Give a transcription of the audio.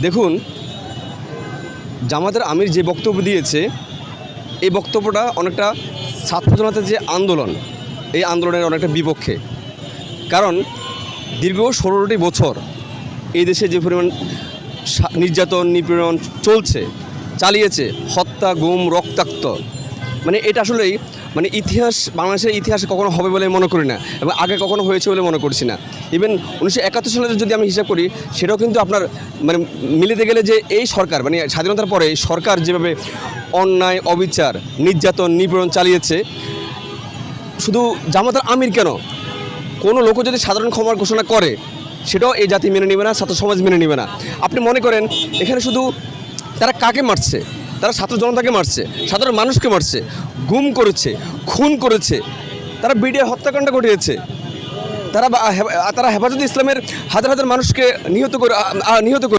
দেখুন, জামাতের আমির যে বক্তব্য দিয়েছে, এই বক্তব্যটা অনেকটা ছাত্র জনতার যে আন্দোলন, এই আন্দোলনের অনেকটা বিপক্ষে। কারণ দীর্ঘ 16টি বছর এই দেশে যে পরিমাণ নির্যাতন নিপীড়ন চালিয়েছে, হত্যা, গুম, রক্তাক্ত, মানে এটা আসলেই বাংলাদেশের ইতিহাসে কখনো হবে বলে মনে করি না, এবং আগে কখনো হয়েছে বলে মনে করছি না। ইভেন 1971 সালে যদি আমি হিসাব করি, সেটাও কিন্তু আপনার মিলিতে গেলে যে এই সরকার স্বাধীনতার পরে সরকার যেভাবে অন্যায়, অবিচার, নির্যাতন, নিপীড়ন চালিয়েছে, শুধু জামাতের আমির কেন, কোনো লোকও যদি সাধারণ ক্ষমার ঘোষণা করে, সেটাও এই জাতি মেনে নেবে না, ছাত্র সমাজ মেনে নেবে না। আপনি মনে করেন এখানে শুধু তারা কাকে মারছে? তারা ছাত্র জনতাকে মারছে, সাধারণ মানুষকে মারছে, গুম করেছে, খুন করেছে, তারা বিডিআর হত্যাকাণ্ড ঘটিয়েছে, তারা হেফাজতে ইসলামের হাজার হাজার মানুষকে নিহত করে